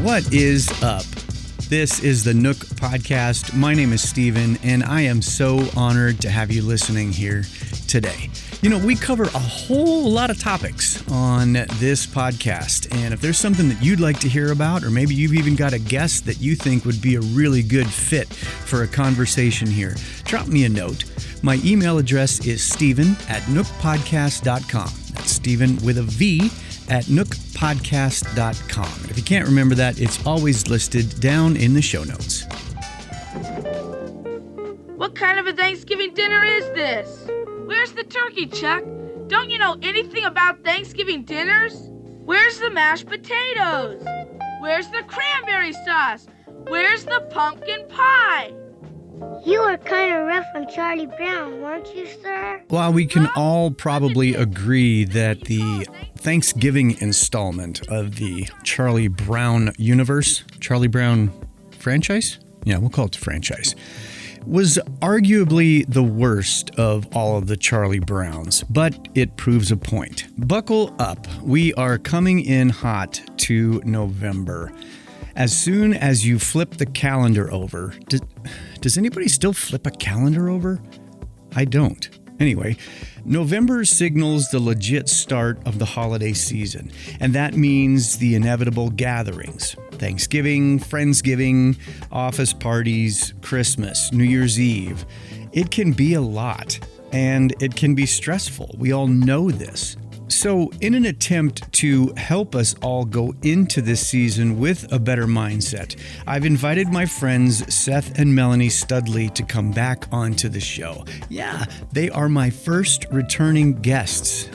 What is up? This is the Nook Podcast. My name is Steven, and I am so honored to have you listening here today. You know, we cover a whole lot of topics on this podcast, and if there's something that you'd like to hear about, or maybe you've even got a guest that you think would be a really good fit for a conversation here, drop me a note. My email address is steven@nookpodcast.com. That's Steven with a V at nookpodcast.com. And if you can't remember that, it's always listed down in the show notes. What kind of a Thanksgiving dinner is this? Where's the turkey, Chuck? Don't you know anything about Thanksgiving dinners? Where's the mashed potatoes? Where's the cranberry sauce? Where's the pumpkin pie? You were kind of rough on Charlie Brown, weren't you, sir? While we can all probably agree that the Thanksgiving installment of the Charlie Brown universe, Charlie Brown franchise? Yeah, we'll call it the franchise, was arguably the worst of all of the Charlie Browns, but it proves a point. Buckle up. We are coming in hot to November. As soon as you flip the calendar over, does anybody still flip a calendar over? I don't. Anyway, November signals the legit start of the holiday season, and that means the inevitable gatherings. Thanksgiving, Friendsgiving, office parties, Christmas, New Year's Eve. It can be a lot, and it can be stressful. We all know this. So, in an attempt to help us all go into this season with a better mindset, I've invited my friends Seth and Melanie Studley to come back onto the show. Yeah, they are my first returning guests.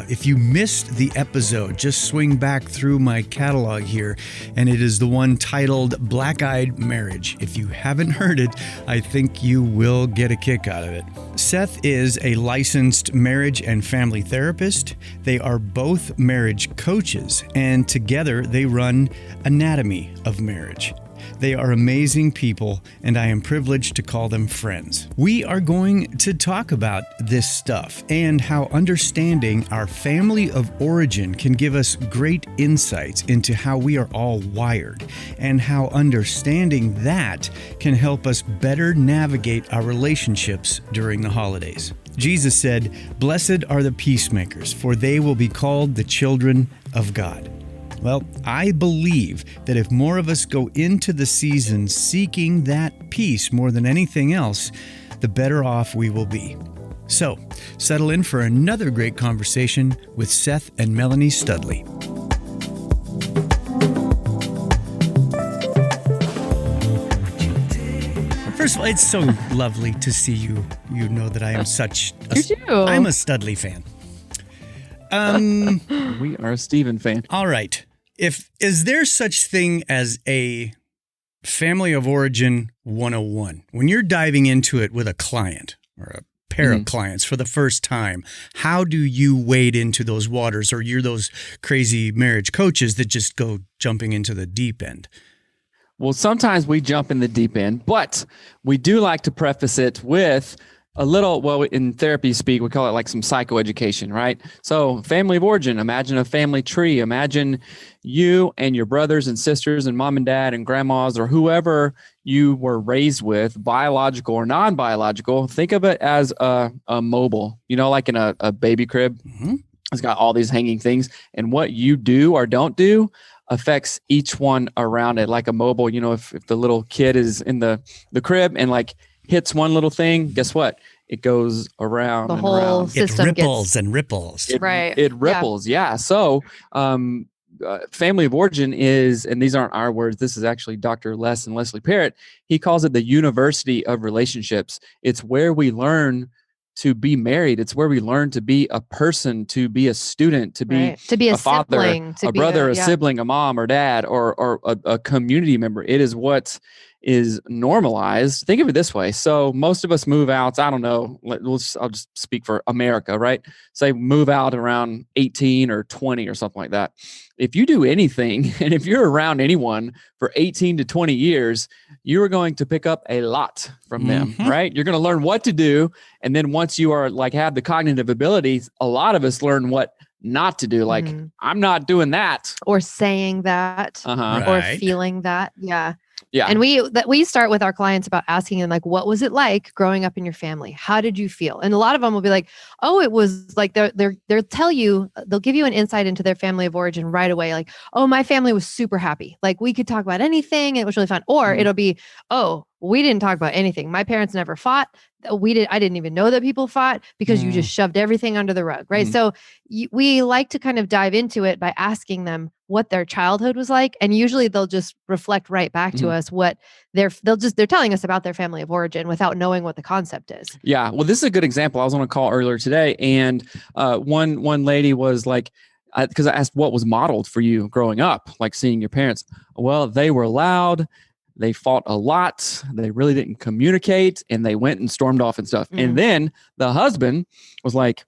If you missed the episode, just swing back through my catalog here, and it is the one titled Black-Eyed Marriage. If you haven't heard it, I think you will get a kick out of it. Seth is a licensed marriage and family therapist. They are both marriage coaches, and together they run Anatomy of Marriage. They are amazing people, and I am privileged to call them friends. We are going to talk about this stuff and how understanding our family of origin can give us great insights into how we are all wired, and how understanding that can help us better navigate our relationships during the holidays. Jesus said, "Blessed are the peacemakers, for they will be called the children of God." Well, I believe that if more of us go into the season seeking that peace more than anything else, the better off we will be. So, settle in for another great conversation with Seth and Melanie Studley. First of all, it's so lovely to see you. You know that I am I'm a Studley fan. We are a Steven fan. All right. Is there such thing as a family of origin 101? When you're diving into it with a client or a pair of clients for the first time, how do you wade into those waters? Or you're those crazy marriage coaches that just go jumping into the deep end? Well, sometimes we jump in the deep end, but we do like to preface it with a little, well, in therapy speak, we call it like some psychoeducation, right? So family of origin, imagine a family tree. Imagine you and your brothers and sisters and mom and dad and grandmas or whoever you were raised with, biological or non-biological. Think of it as a mobile, like in a baby crib. Mm-hmm. It's got all these hanging things. And what you do or don't do affects each one around it, like a mobile. If the little kid is in the crib and like hits one little thing, guess what? It goes around the and whole around. system It ripples and ripples. It ripples, yeah. So family of origin is, and these aren't our words, this is actually Dr. Les and Leslie Parrott. He calls it the university of relationships. It's where we learn to be married. It's where we learn to be a person, to be a student, to be a father, sibling, a brother, a sibling, a mom or dad, or a community member. It is what is normalized. Think of it this way. So most of us move out, I don't know, I'll just speak for America, right? Say move out around 18 or 20 or something like that. If you do anything, and if you're around anyone for 18 to 20 years, you are going to pick up a lot from them, right? You're going to learn what to do. And then once you are have the cognitive abilities, a lot of us learn what not to do. Like, I'm not doing that. Or saying that or feeling that. Yeah. Yeah. And we start with our clients about asking them, like, what was it like growing up in your family? How did you feel? And a lot of them will be like, oh, it was like, they'll tell you, they'll give you an insight into their family of origin right away. Like, oh, my family was super happy. Like, we could talk about anything. And it was really fun. Or it'll be, oh, we didn't talk about anything. My parents never fought. I didn't even know that people fought because you just shoved everything under the rug. Right. So we like to kind of dive into it by asking them what their childhood was like. And usually they'll just reflect right back to us what they're telling us about their family of origin without knowing what the concept is. Yeah. Well, this is a good example. I was on a call earlier today, and one lady was like, because I asked what was modeled for you growing up, like seeing your parents. Well, they were loud. They fought a lot. They really didn't communicate, and they went and stormed off and stuff. And then the husband was like,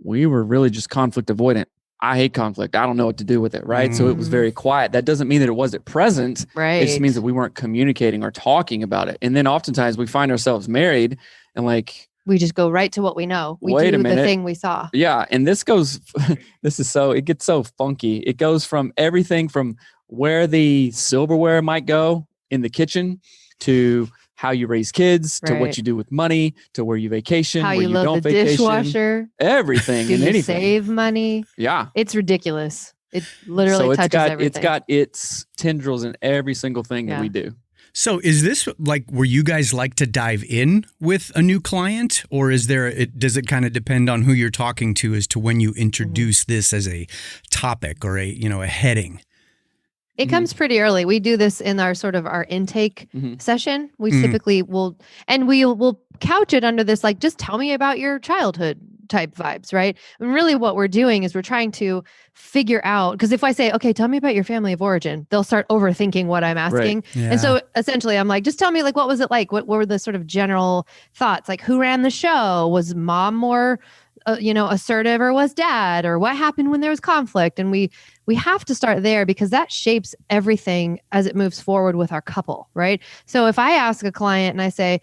we were really just conflict avoidant. I hate conflict. I don't know what to do with it. Right. So it was very quiet. That doesn't mean that it wasn't present. Right. It just means that we weren't communicating or talking about it. And then oftentimes we find ourselves married and like, we just go right to what we know. We Wait do a minute. the thing we saw. Yeah. And it gets so funky. It goes from everything from where the silverware might go in the kitchen to how you raise kids, to what you do with money, to where you vacation, how where you you load don't the vacation, dishwasher, everything do and you anything. save money? Yeah. It's ridiculous. It literally touches everything. It's got its tendrils in every single thing that we do. So is this like where you guys like to dive in with a new client, or does it kind of depend on who you're talking to as to when you introduce this as a topic or a heading? It comes pretty early. We do this in our intake session. We typically will couch it under this, like, just tell me about your childhood type vibes, right? And really what we're doing is we're trying to figure out, because if I say, okay, tell me about your family of origin, they'll start overthinking what I'm asking. Right. Yeah. And so essentially I'm like, just tell me, like, what was it like? What were the sort of general thoughts? Like, who ran the show? Was mom more assertive, or was dad, or what happened when there was conflict? And we have to start there because that shapes everything as it moves forward with our couple, right? So if I ask a client and I say,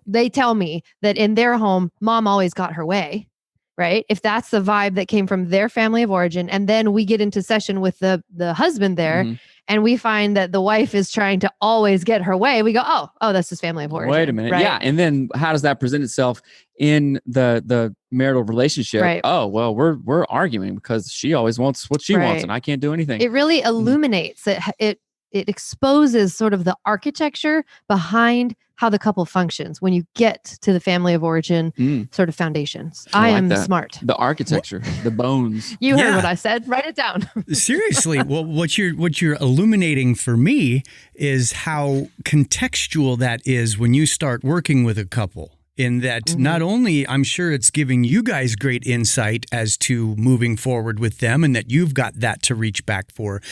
they tell me that in their home, mom always got her way, right? If that's the vibe that came from their family of origin, and then we get into session with the husband there, and we find that the wife is trying to always get her way, we go, oh, that's his family of origin. Wait a minute. Right? Yeah. And then how does that present itself in the marital relationship? Right. Oh, well, we're arguing because she always wants what she wants and I can't do anything. It really illuminates it. It exposes sort of the architecture behind how the couple functions when you get to the family of origin sort of foundations. I am smart. The architecture, the bones. You heard what I said. Write it down. Seriously. Well, what you're illuminating for me is how contextual that is when you start working with a couple. In that not only, I'm sure it's giving you guys great insight as to moving forward with them, and that you've got that to reach back for,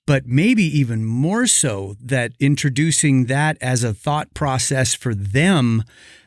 but maybe even more so that introducing that as a thought process for them,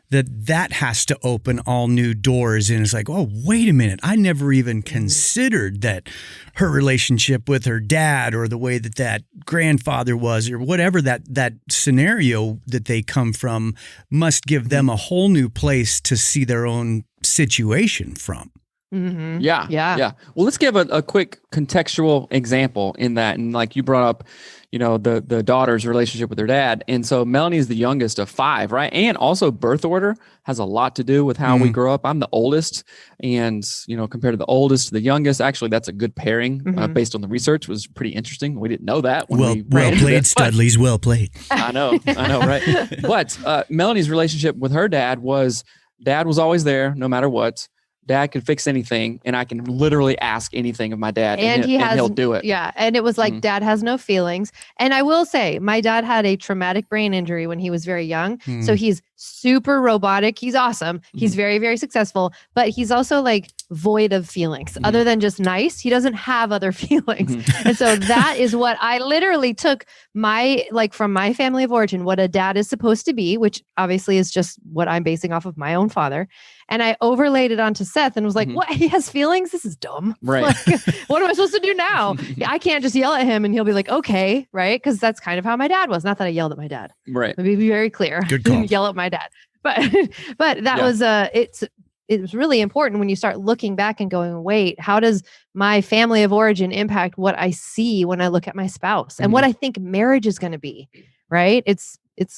that has to open all new doors. And it's like, oh, wait a minute. I never even considered that her relationship with her dad, or the way that grandfather was, or whatever that scenario that they come from, must give them a whole new place to see their own situation from. Mm-hmm. Yeah. Well, let's give a quick contextual example in that. And like you brought up, the daughter's relationship with her dad. And so Melanie is the youngest of 5, right? And also birth order has a lot to do with how we grow up. I'm the oldest, and, compared to the oldest to the youngest, actually, that's a good pairing based on the research. It was pretty interesting. We didn't know that. Well played, Studleys. Well played. I know, right? But Melanie's relationship with her dad was always there no matter what. Dad could fix anything, and I can literally ask anything of my dad, and he'll do it. Yeah. And it was like, Dad has no feelings. And I will say, my dad had a traumatic brain injury when he was very young. So he's super robotic. He's awesome. He's very, very successful, but he's also like void of feelings. Other than just nice, he doesn't have other feelings. And so that is what I literally took from my family of origin, what a dad is supposed to be, which obviously is just what I'm basing off of my own father. And I overlaid it onto Seth and was like, what? He has feelings? This is dumb. Right. Like, what am I supposed to do now? I can't just yell at him and he'll be like, okay. Right. Because that's kind of how my dad was. Not that I yelled at my dad. Right. Let me be very clear. Good call. Yell at my dad. But that was, it's really important when you start looking back and going, wait, how does my family of origin impact what I see when I look at my spouse and what I think marriage is going to be, right? It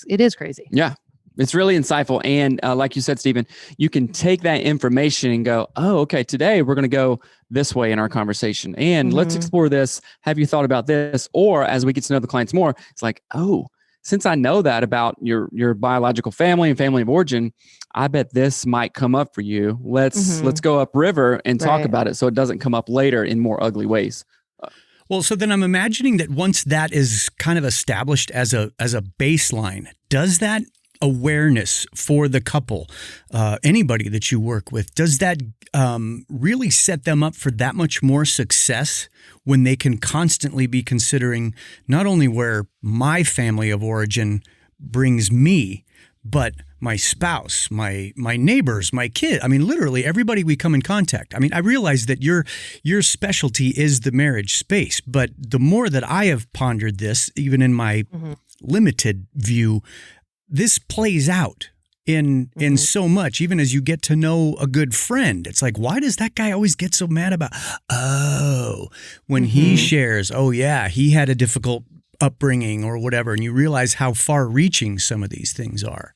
is crazy. Yeah. It's really insightful. And like you said, Stephen, you can take that information and go, oh, okay, today we're going to go this way in our conversation. And let's explore this. Have you thought about this? Or as we get to know the clients more, it's like, oh, since I know that about your biological family and family of origin, I bet this might come up for you. Let's go upriver and talk about it so it doesn't come up later in more ugly ways. Well, so then I'm imagining that once that is kind of established as a baseline, does that awareness for the couple, anybody that you work with, does that really set them up for that much more success when they can constantly be considering not only where my family of origin brings me, but my spouse, my neighbors, my kid. I mean, literally everybody we come in contact. I mean, I realize that your specialty is the marriage space, but the more that I have pondered this, even in my limited view, this plays out in so much, even as you get to know a good friend. It's like, why does that guy always get so mad about, when he shares, oh yeah, he had a difficult upbringing or whatever, and you realize how far-reaching some of these things are.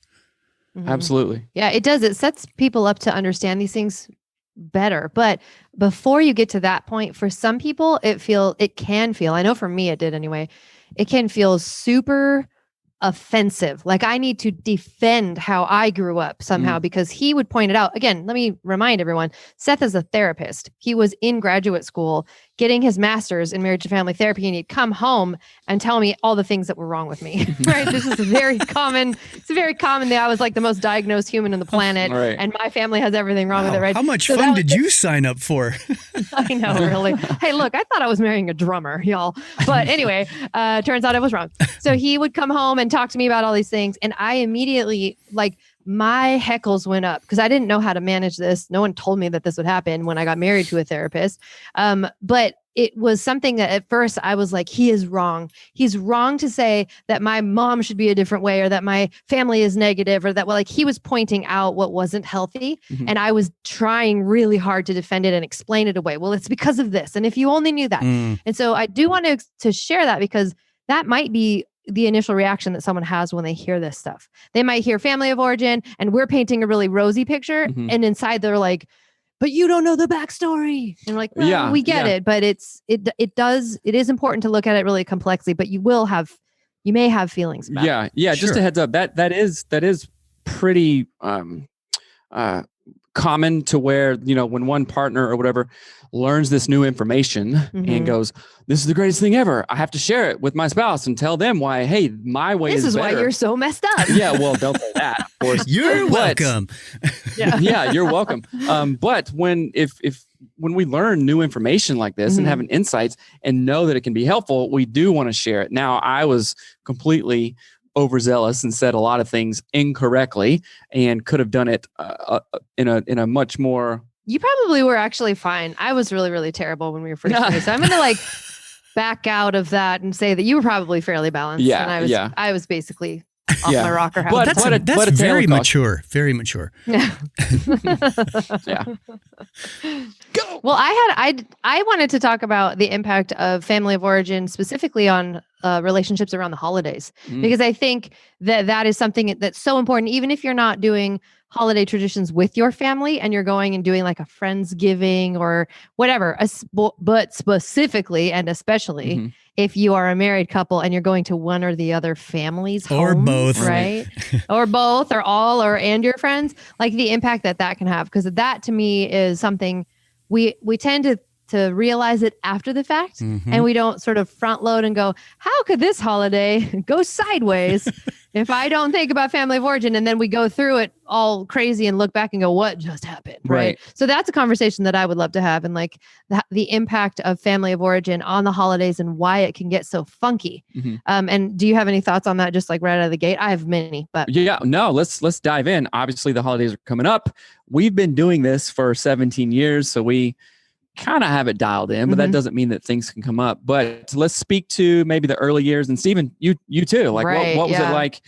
Absolutely. Yeah, it does. It sets people up to understand these things better. But before you get to that point, for some people, it can feel, I know for me it did anyway, it can feel super offensive. Like I need to defend how I grew up somehow because he would point it out. Again, let me remind everyone, Seth is a therapist. He was in graduate school getting his master's in marriage and family therapy, and he'd come home and tell me all the things that were wrong with me. Right? This is it's a very common thing. I was like the most diagnosed human on the planet, and my family has everything wrong with it, right? How much fun did you sign up for? I know, really. Hey, look, I thought I was marrying a drummer, y'all. But anyway, turns out I was wrong. So he would come home and talk to me about all these things, and I immediately, like, my heckles went up because I didn't know how to manage this. No one told me that this would happen when I got married to a therapist. But it was something that at first I was like, he is wrong. He's wrong to say that my mom should be a different way or that my family is negative or that, well, like he was pointing out what wasn't healthy. And I was trying really hard to defend it and explain it away. Well, it's because of this. And if you only knew that. And so I do want to share that because that might be the initial reaction that someone has when they hear this stuff. They might hear family of origin and we're painting a really rosy picture. And inside they're like, but you don't know the backstory. And we're like, well, we get it, but it is important to look at it really complexly, but you may have feelings about it. Yeah. Just a heads up that is pretty, common to where, when one partner or whatever learns this new information and goes, this is the greatest thing ever. I have to share it with my spouse and tell them why, hey, my way is better. This is why you're so messed up. Yeah, well, they'll say that, of course. You're welcome. Yeah, you're welcome. But when we learn new information like this and having insights and know that it can be helpful, we do want to share it. Now, I was completely overzealous and said a lot of things incorrectly and could have done it in a much more. You probably were actually fine. I was really, really terrible when we were first married. So I'm going to like back out of that and say that you were probably fairly balanced. Yeah. And I was basically off my rocker house. But that's very mature. Very mature. Yeah. Yeah. Go. Well, I wanted to talk about the impact of family of origin specifically on relationships around the holidays, because I think that is something that's so important, even if you're not doing holiday traditions with your family and you're going and doing like a Friendsgiving or whatever, but specifically and especially if you are a married couple and you're going to one or the other family's or homes, both, right? Or both or all and your friends, like the impact that can have. Because that to me is something we tend to realize it after the fact, and we don't sort of front load and go, how could this holiday go sideways if I don't think about family of origin? And then we go through it all crazy and look back and go, what just happened? Right. So that's a conversation that I would love to have, and like the impact of family of origin on the holidays and why it can get so funky. And do you have any thoughts on that? Just like right out of the gate? I have many, but let's dive in. Obviously the holidays are coming up. We've been doing this for 17 years. So we kind of have it dialed in, but that doesn't mean that things can come up. But let's speak to maybe the early years. And Stephen, you too. Like, what was it like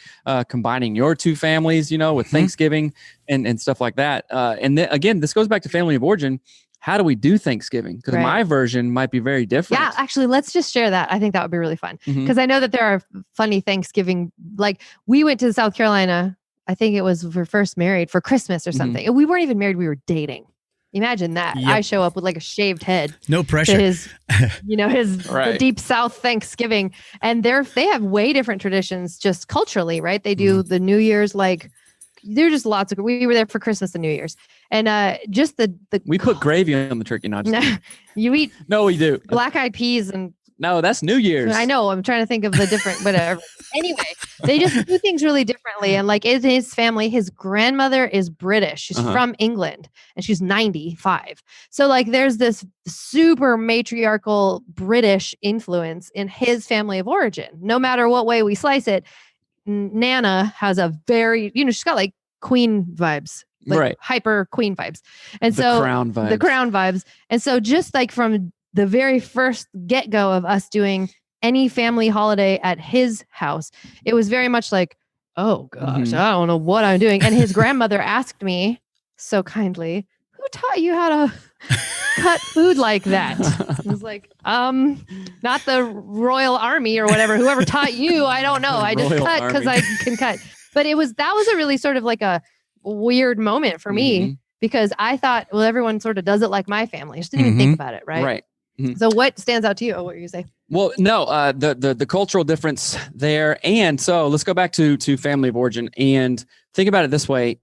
combining your two families, with Thanksgiving and stuff like that? And then, again, this goes back to family of origin. How do we do Thanksgiving? Because my version might be very different. Yeah, actually, let's just share that. I think that would be really fun. Because I know that there are funny Thanksgiving. Like, we went to South Carolina. I think it was for first married for Christmas or something. And we weren't even married. We were dating. Imagine that. Yep. I show up with like a shaved head. No pressure. To his, the deep South Thanksgiving. And they have way different traditions just culturally, right? They do the New Year's, like, there's just lots of, we were there for Christmas and New Year's. And just the we put gravy on the turkey, not just you eat. No, we do. Black-eyed peas and. No, that's New Year's. I know. I'm trying to think of the different, whatever. Anyway, they just do things really differently. And like in his family, his grandmother is British. She's from England and she's 95. So like there's this super matriarchal British influence in his family of origin. No matter what way we slice it, Nana has a very, she's got like queen vibes. Like hyper queen vibes. And so the crown vibes. And so just like from the very first get-go of us doing any family holiday at his house, it was very much like, oh gosh, I don't know what I'm doing. And his grandmother asked me so kindly, who taught you how to cut food like that? I was like, not the Royal Army or whatever, whoever taught you, I don't know. I just cut because I can cut. But that was a really sort of like a weird moment for me because I thought, well, everyone sort of does it like my family. I just didn't even think about it. Right. So what stands out to you? Oh, what were you say? Well, no, the cultural difference there. And so let's go back to family of origin and think about it this way.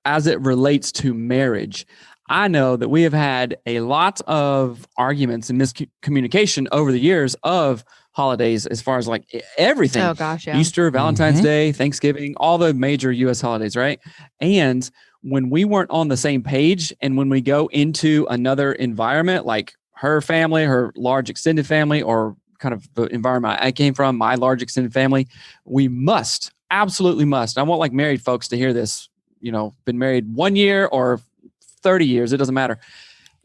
As it relates to marriage, I know that we have had a lot of arguments and miscommunication over the years of holidays as far as like everything. Oh gosh, yeah. Easter, Valentine's Day, Thanksgiving, all the major U.S. holidays, right? And when we weren't on the same page and when we go into another environment, like her family, her large extended family, or kind of the environment I came from, my large extended family, we absolutely must. I want like married folks to hear this, been married 1 year or 30 years, it doesn't matter.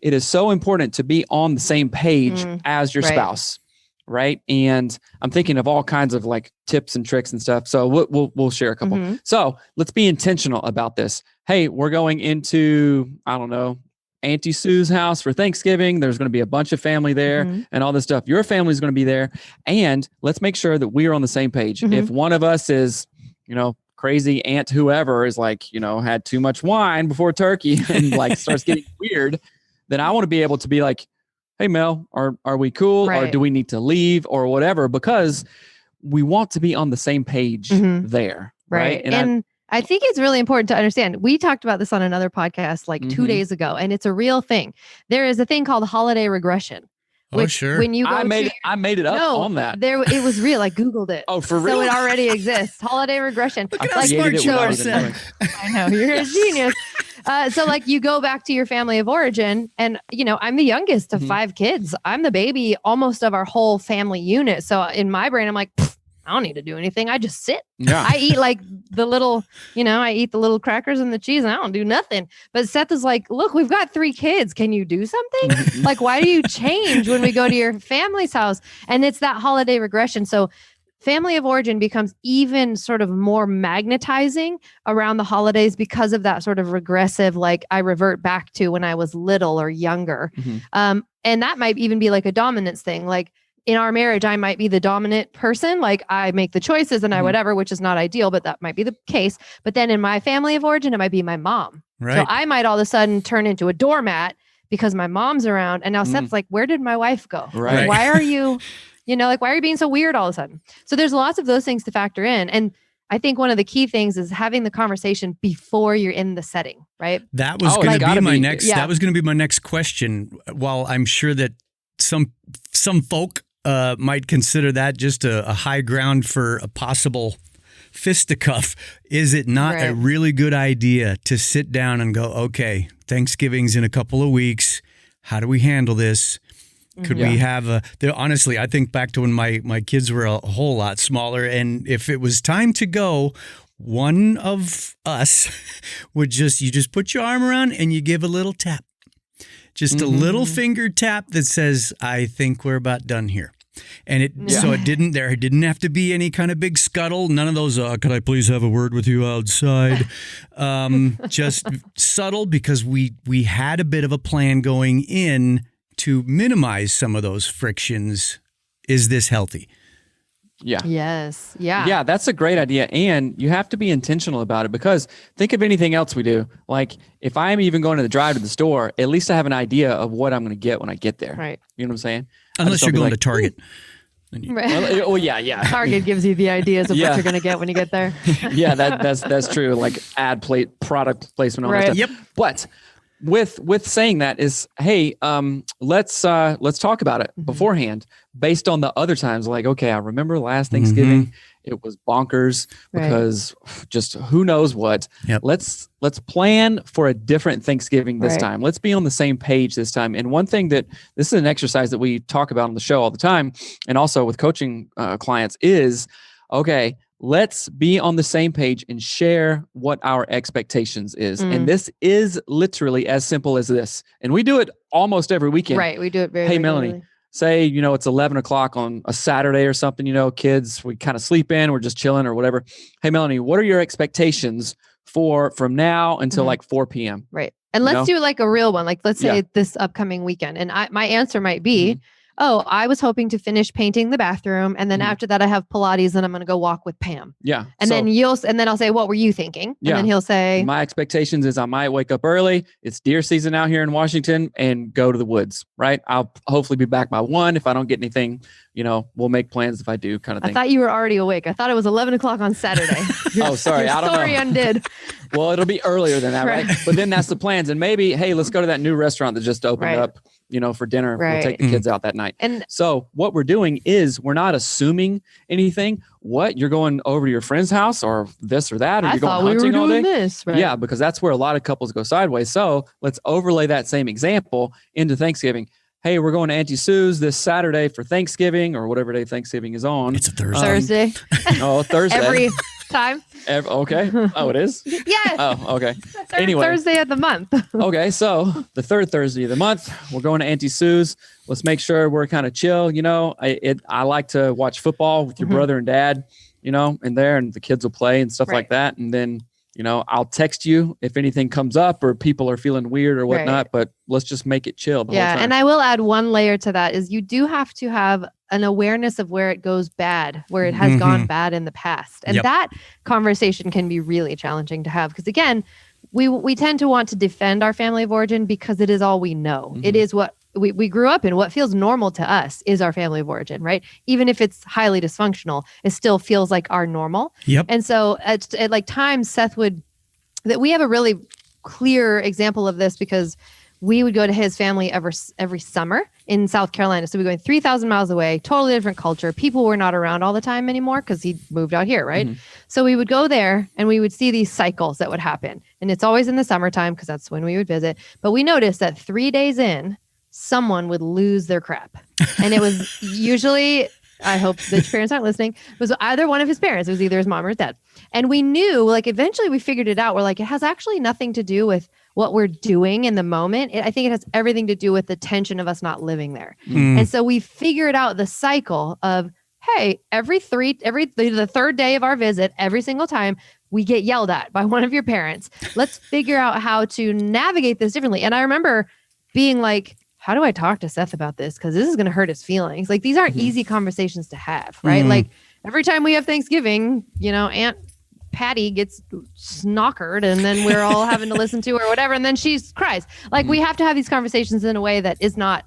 It is so important to be on the same page as your spouse, right? And I'm thinking of all kinds of like tips and tricks and stuff. So we'll share a couple. So let's be intentional about this. Hey, we're going into, I don't know, Auntie Sue's house for Thanksgiving. There's going to be a bunch of family there and all this stuff. Your family is going to be there. And let's make sure that we are on the same page. If one of us is, crazy aunt whoever is like, had too much wine before turkey and like starts getting weird, then I want to be able to be like, hey, Mel, are we cool? Or do we need to leave or whatever? Because we want to be on the same page there. Right. And I think it's really important to understand. We talked about this on another podcast like 2 days ago, and it's a real thing. There is a thing called holiday regression. Sure. When you go I made it up on that. It was real. I Googled it. Oh, for real? So it already exists. Holiday regression. Look at how smart you are, Seth. I know. You're a genius. So like you go back to your family of origin and, I'm the youngest of 5 kids. I'm the baby almost of our whole family unit. So in my brain, I'm like, I don't need to do anything. I just sit. Yeah. I eat like the little, I eat the little crackers and the cheese and I don't do nothing. But Seth is like, look, we've got 3 kids. Can you do something? Like, why do you change when we go to your family's house? And it's that holiday regression. So family of origin becomes even sort of more magnetizing around the holidays because of that sort of regressive, like I revert back to when I was little or younger. And that might even be like a dominance thing. Like, in our marriage, I might be the dominant person. Like I make the choices and I whatever, which is not ideal, but that might be the case. But then in my family of origin, it might be my mom. Right. So I might all of a sudden turn into a doormat because my mom's around. And now Seth's like, where did my wife go? Right. Like, why are you, why are you being so weird all of a sudden? So there's lots of those things to factor in. And I think one of the key things is having the conversation before you're in the setting, right? That was going to be my next. Yeah. That was going to be my next question. While I'm sure that some folk might consider that just a high ground for a possible fisticuff. Is it not a really good idea to sit down and go, okay, Thanksgiving's in a couple of weeks. How do we handle this? Could we have honestly, I think back to when my kids were a whole lot smaller. And if it was time to go, one of us would you just put your arm around and you give a little tap. Just a little finger tap that says, I think we're about done here. And so there didn't have to be any kind of big scuttle. None of those, could I please have a word with you outside? Just subtle, because we had a bit of a plan going in to minimize some of those frictions. Is this healthy? Yeah. Yes. Yeah. Yeah, that's a great idea. And you have to be intentional about it, because think of anything else we do. Like if I'm even going to the drive to the store, at least I have an idea of what I'm going to get when I get there. Right. You know what I'm saying? Unless you're going to Target. Right. Well, yeah. Target gives you the ideas of what you're going to get when you get there. Yeah, that's true. Like product placement, all that stuff. Yep. But with saying that is, hey, let's talk about it beforehand, based on the other times. Like, okay, I remember last Thanksgiving, it was bonkers because just who knows what. Yep. Let's plan for a different Thanksgiving this time. Let's be on the same page this time. And one thing that this is an exercise that we talk about on the show all the time, and also with coaching clients, is okay, let's be on the same page and share what our expectations is. And this is literally as simple as this. And we do it almost every weekend. Right. We do it very Hey, regularly. Melanie, say, it's 11 o'clock on a Saturday or something, kids, we kind of sleep in, we're just chilling or whatever. Hey, Melanie, what are your expectations from now until like 4 p.m.? Right. And let's do like a real one. Like, let's say this upcoming weekend. And my answer might be, oh, I was hoping to finish painting the bathroom. And then after that, I have Pilates and I'm going to go walk with Pam. Yeah. And then I'll say, what were you thinking? And then he'll say, my expectations is I might wake up early. It's deer season out here in Washington, and go to the woods, right? I'll hopefully be back by 1. If I don't get anything, we'll make plans if I do, kind of thing. I thought you were already awake. I thought it was 11 o'clock on Saturday. Oh, sorry. I don't know. Story undid. Well, it'll be earlier than that, right? But then that's the plans. And maybe, hey, let's go to that new restaurant that just opened up, for dinner. Right. We'll take the kids out that night. And so what we're doing is we're not assuming anything. What, you're going over to your friend's house or this or that, or you're going hunting all day? This, right? Yeah, because that's where a lot of couples go sideways. So let's overlay that same example into Thanksgiving. Hey, we're going to Auntie Sue's this Saturday for Thanksgiving, or whatever day Thanksgiving is on. It's a Thursday. Thursday. Oh, Thursday. Every time. Okay. Oh, it is? Yes. Oh, okay. Anyway. Thursday of the month. Okay, so the third Thursday of the month, we're going to Auntie Sue's. Let's make sure we're kind of chill. I like to watch football with your brother and dad, in there, and the kids will play and stuff like that. And then, I'll text you if anything comes up or people are feeling weird or whatnot, but let's just make it chill the whole time. And I will add one layer to that is you do have to have an awareness of where it goes bad, where it has gone bad in the past. And that conversation can be really challenging to have, because again, we tend to want to defend our family of origin because it is all we know. It is what we grew up in. What feels normal to us is our family of origin, right? Even if it's highly dysfunctional, it still feels like our normal. Yep. And so at like times, Seth we have a really clear example of this, because we would go to his family every summer in South Carolina. So we're going 3,000 miles away, totally different culture. People were not around all the time anymore because he moved out here, right? So we would go there and we would see these cycles that would happen. And it's always in the summertime because that's when we would visit. But we noticed that 3 days in, someone would lose their crap. And it was usually, I hope the parents aren't listening, it was either one of his parents. It was either his mom or his dad. And we knew, like, eventually we figured it out. We're like, it has actually nothing to do with what we're doing in the moment. I think it has everything to do with the tension of us not living there. And so we figured out the cycle of, hey, the third day of our visit, every single time we get yelled at by one of your parents. Let's figure out how to navigate this differently. And I remember being like, how do I talk to Seth about this? Because this is going to hurt his feelings. Like, these aren't easy conversations to have, right? Like, every time we have Thanksgiving, Aunt Patty gets snockered and then we're all having to listen to her or whatever. And then she cries. Like, we have to have these conversations in a way that is not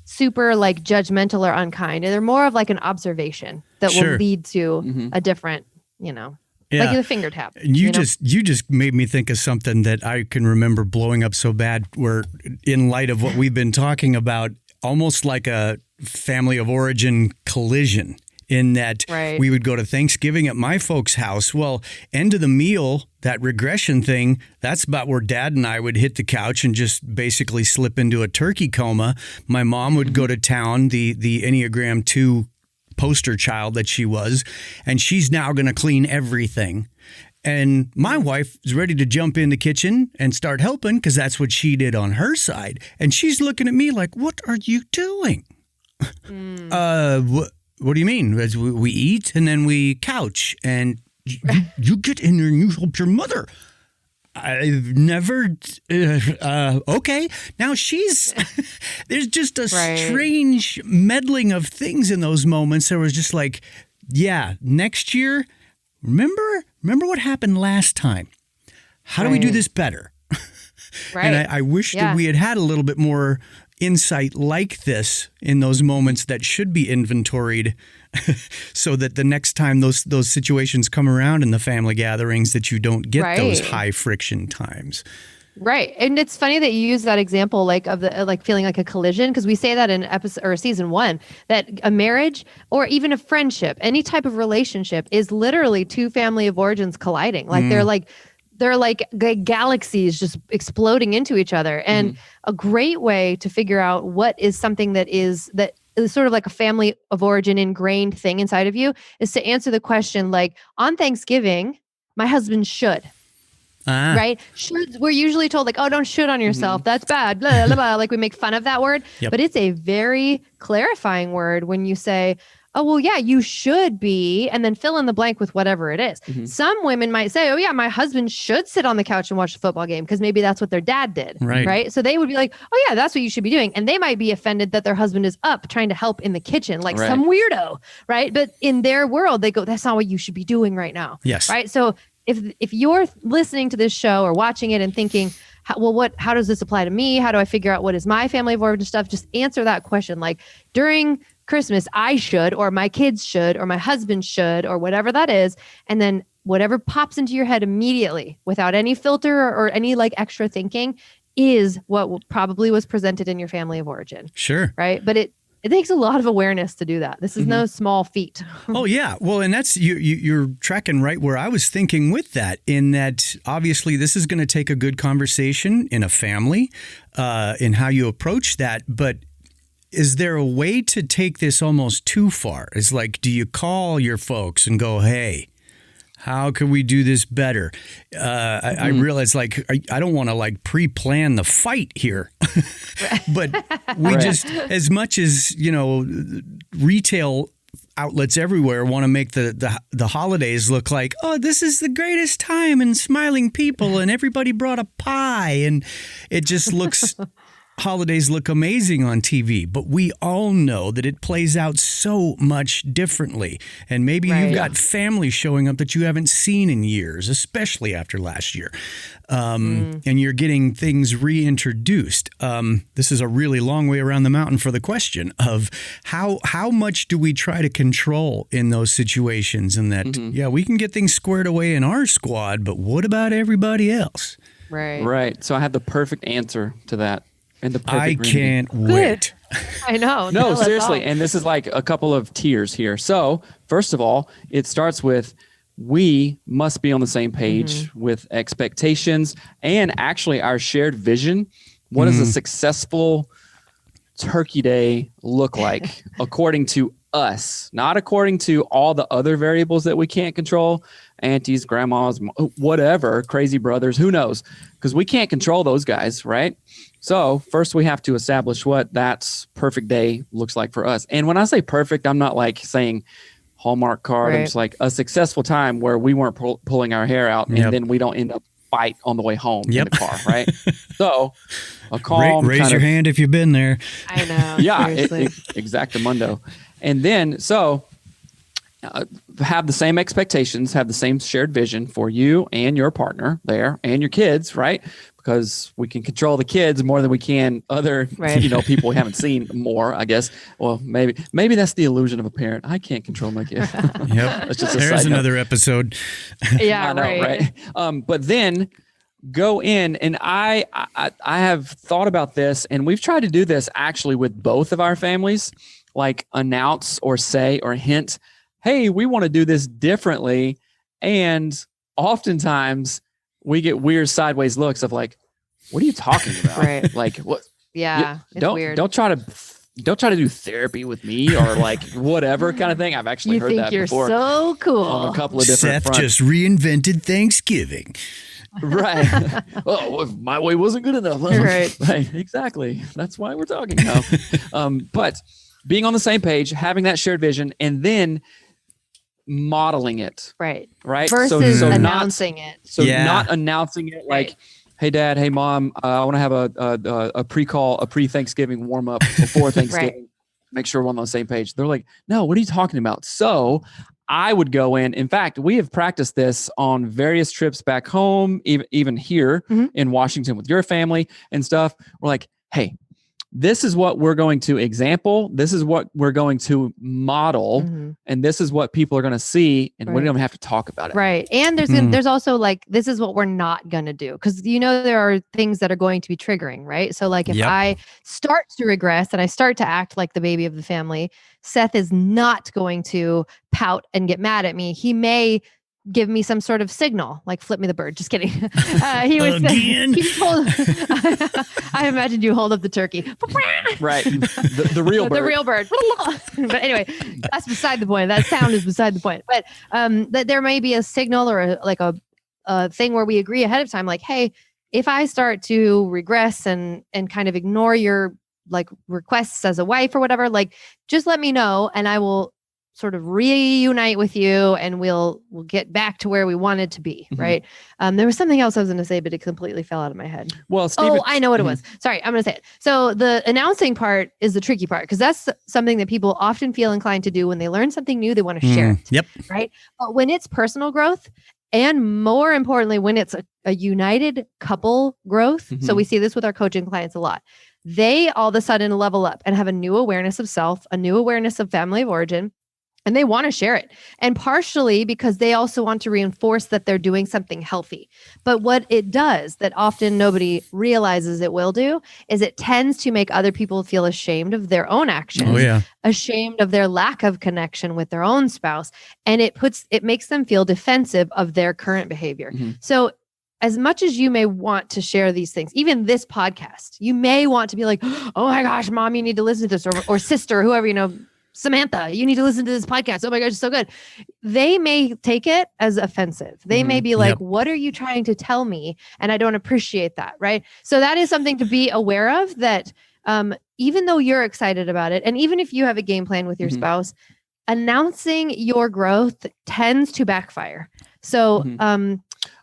super like judgmental or unkind. And they're more of like an observation that will lead to a different, like the finger tap. You just made me think of something that I can remember blowing up so bad, where in light of what we've been talking about, almost like a family of origin collision, in that we would go to Thanksgiving at my folks' house. Well, end of the meal, that regression thing, that's about where Dad and I would hit the couch and just basically slip into a turkey coma. My mom would go to town, the Enneagram 2 poster child that she was, and she's now going to clean everything. And my wife is ready to jump in the kitchen and start helping because that's what she did on her side. And she's looking at me like, what are you doing? What do you mean? As we eat and then we couch and you get in there and you help your mother. I've never, okay. Now there's just a strange meddling of things in those moments. There was just like, yeah, next year, remember what happened last time? How do we do this better? And I wish that we had a little bit more insight like this in those moments that should be inventoried so that the next time those situations come around in the family gatherings that you don't get those high friction times. Right. And it's funny that you use that example like of the like feeling like a collision, because we say that in episode or season 1 that a marriage or even a friendship, any type of relationship is literally two family of origins colliding. Like they're like galaxies just exploding into each other. And a great way to figure out what is something that is sort of like a family of origin ingrained thing inside of you is to answer the question like, on Thanksgiving, my husband should. Right? Should, we're usually told like, oh, don't should on yourself. That's bad. Blah, blah, blah. Like we make fun of that word. But it's a very clarifying word when you say, oh, well, yeah, you should be, and then fill in the blank with whatever it is. Some women might say, oh, yeah, my husband should sit on the couch and watch the football game because maybe that's what their dad did. Right. So they would be like, oh, yeah, that's what you should be doing. And they might be offended that their husband is up trying to help in the kitchen, like some weirdo. Right. But in their world, they go, that's not what you should be doing right now. Yes. Right. So if you're listening to this show or watching it and thinking, how does this apply to me? How do I figure out what is my family of origin stuff? Just answer that question. Like during Christmas, I should, or my kids should, or my husband should, or whatever that is. And then whatever pops into your head immediately without any filter or any like extra thinking is what probably was presented in your family of origin. Sure. Right. But it takes a lot of awareness to do that. This is no small feat. Oh, yeah. Well, and that's you're tracking right where I was thinking with that, in that obviously this is going to take a good conversation in a family in how you approach that. But is there a way to take this almost too far? It's like, do you call your folks and go, hey, how can we do this better? I realize like, I don't want to like pre-plan the fight here, but we just, as much as, retail outlets everywhere want to make the holidays look like, oh, this is the greatest time and smiling people and everybody brought a pie and it just looks... Holidays look amazing on TV, but we all know that it plays out so much differently. And maybe you've got family showing up that you haven't seen in years, especially after last year. And you're getting things reintroduced. This is a really long way around the mountain for the question of how much do we try to control in those situations? And that, we can get things squared away in our squad, but what about everybody else? Right. So I have the perfect answer to that. And I can't wait. I know. No, seriously. And this is like a couple of tiers here. So first of all, it starts with we must be on the same page with expectations and actually our shared vision. What does a successful Turkey Day look like according to us, not according to all the other variables that we can't control, aunties, grandmas, whatever, crazy brothers, who knows? Because we can't control those guys, right? So first we have to establish what that perfect day looks like for us. And when I say perfect, I'm not like saying Hallmark card. I'm just like a successful time where we weren't pulling our hair out and then we don't end up fight on the way home in the car, right? So a calm raise your hand if you've been there. I know. Yeah, exactamundo. And then have the same expectations, have the same shared vision for you and your partner there and your kids, right? Because we can control the kids more than we can other, people we haven't seen more, I guess. Well, maybe that's the illusion of a parent. I can't control my kid. Yep. There's another episode. Yeah, I know, right? But then go in, and I have thought about this, and we've tried to do this actually with both of our families, like announce or say or hint, hey, we want to do this differently. And oftentimes we get weird sideways looks of like, what are you talking about? Right. Like what? Yeah. Don't try to, don't try to do therapy with me or like whatever kind of thing. I've actually heard that before. You think you're so cool. On a couple of different Seth fronts. just reinvented Thanksgiving. Right. Oh, my way wasn't good enough. Right. Right. Exactly. That's why we're talking now. But being on the same page, having that shared vision, and then modeling it. Right. Right. Versus announcing it. So not announcing it like, hey, Dad, hey, Mom, I want to have a pre-Thanksgiving warm-up before Thanksgiving. Right. Make sure we're on the same page. They're like, no, what are you talking about? So I would go in fact, we have practiced this on various trips back home, even here in Washington with your family and stuff. We're like, hey, this is what we're going to example. This is what we're going to model. And this is what people are going to see. And we don't have to talk about it. Right. And there's also like, this is what we're not going to do. Because, there are things that are going to be triggering, right? So like if I start to regress and I start to act like the baby of the family, Seth is not going to pout and get mad at me. He may give me some sort of signal, like flip me the bird. Just kidding. He would say, I imagined you hold up the turkey. Right. The real bird. The real bird. But anyway, that's beside the point. That sound is beside the point. But that there may be a signal or a thing where we agree ahead of time, like, hey, if I start to regress and kind of ignore your like requests as a wife or whatever, like just let me know and I will sort of reunite with you and we'll get back to where we wanted to be. Right. There was something else I was going to say, but it completely fell out of my head. Well, Steven, I know what it was. Sorry. I'm going to say it. So the announcing part is the tricky part because that's something that people often feel inclined to do when they learn something new, they want to share it. Yep. Right. But when it's personal growth and more importantly, when it's a united couple growth. So we see this with our coaching clients a lot. They all of a sudden level up and have a new awareness of self, a new awareness of family of origin. And they want to share it. And partially because they also want to reinforce that they're doing something healthy. But what it does that often nobody realizes it will do is it tends to make other people feel ashamed of their own actions, ashamed of their lack of connection with their own spouse. And it makes them feel defensive of their current behavior. So as much as you may want to share these things, even this podcast, you may want to be like, oh my gosh, Mom, you need to listen to this, or sister, whoever, Samantha, you need to listen to this podcast. Oh my gosh, it's so good. They may take it as offensive. They may be like, what are you trying to tell me? And I don't appreciate that, right? So that is something to be aware of that even though you're excited about it, and even if you have a game plan with your spouse, announcing your growth tends to backfire. So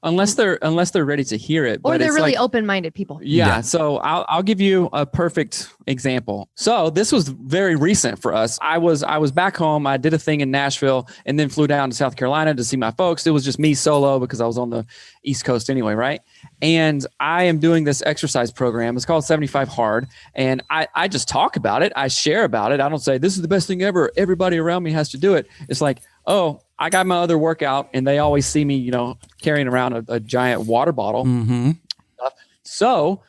unless they're ready to hear it, or they're really open-minded people. Yeah. So I'll give you a perfect example. So this was very recent for us. I was back home. I did a thing in Nashville and then flew down to South Carolina to see my folks. It was just me solo because I was on the East Coast anyway, right? And I am doing this exercise program. It's called 75 Hard. And I just talk about it. I share about it. I don't say this is the best thing ever. Everybody around me has to do it. It's like, oh, I got my other workout and they always see me, carrying around a giant water bottle. So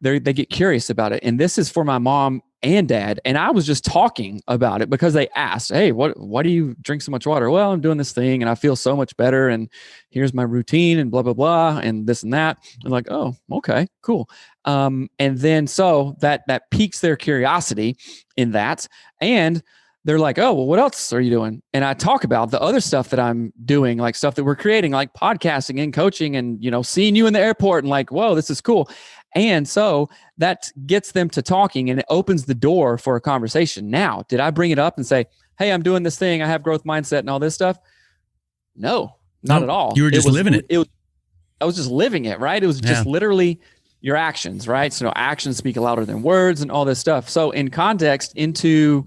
they get curious about it. And this is for my mom and dad. And I was just talking about it because they asked, hey, why do you drink so much water? Well, I'm doing this thing and I feel so much better. And here's my routine and blah, blah, blah. And this and that. I'm like, oh, okay, cool. And then so that piques their curiosity in that. And they're like, oh, well, what else are you doing? And I talk about the other stuff that I'm doing, like stuff that we're creating, like podcasting and coaching and, seeing you in the airport and like, whoa, this is cool. And so that gets them to talking and it opens the door for a conversation. Now, did I bring it up and say, hey, I'm doing this thing. I have growth mindset and all this stuff? No, not at all. You were just living it. I was just living it, right? It was just literally your actions, right? So actions speak louder than words and all this stuff. So in context into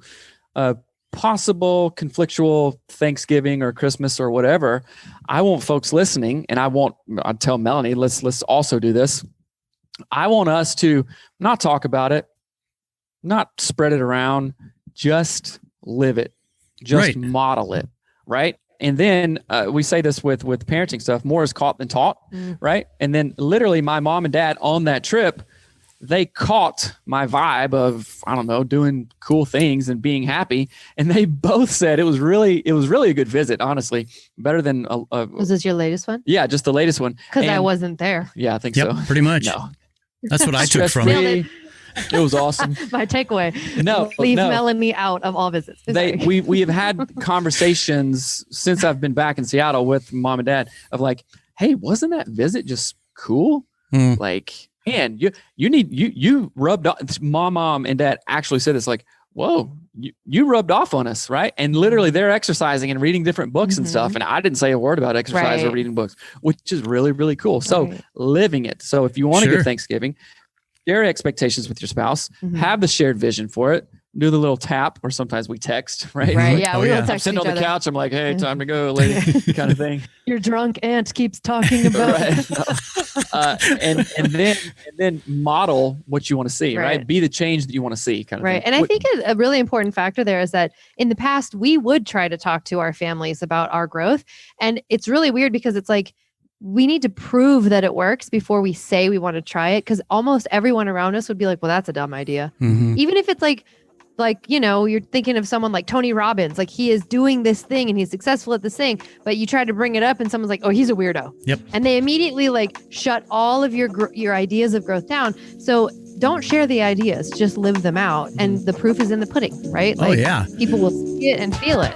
possible conflictual Thanksgiving or Christmas or whatever, I want folks listening, and I'll tell Melanie, let's also do this. I want us to not talk about it, not spread it around, just live it, just model it, right? And then we say this with parenting stuff, more is caught than taught, right? And then literally my mom and dad on that trip, they caught my vibe of, I don't know, doing cool things and being happy. And they both said it was really a good visit, honestly. Better than was this your latest one? Yeah, just the latest one. Because I wasn't there. Yeah, I think so. Pretty much. No. That's what I took from it. It was awesome. My takeaway. No, Leave no. Melanie out of all visits. We have had conversations since I've been back in Seattle with mom and dad of like, hey, wasn't that visit just cool? Like, man, you rubbed off. My mom and dad actually said this, like, whoa, you rubbed off on us, right? And literally they're exercising and reading different books and stuff. And I didn't say a word about exercise or reading books, which is really, really cool. So living it. So if you want to give Thanksgiving, share expectations with your spouse, have the shared vision for it, do the little tap, or sometimes we text, right? Right. Yeah. We will I'm text sitting each on the other. couch. I'm like, hey, time to go, lady, kind of thing. Your drunk aunt keeps talking about and then model what you want to see, right? Be the change that you want to see, kind of thing. And I think a really important factor there is that in the past, we would try to talk to our families about our growth. And it's really weird because it's like, we need to prove that it works before we say we want to try it. Because almost everyone around us would be like, well, that's a dumb idea. Even if it's like, you know, you're thinking of someone like Tony Robbins, like he is doing this thing and he's successful at this thing, but you try to bring it up and someone's like, oh, he's a weirdo. Yep. And they immediately like shut all of your ideas of growth down. So don't share the ideas, just live them out. And the proof is in the pudding, right? Like, people will see it and feel it.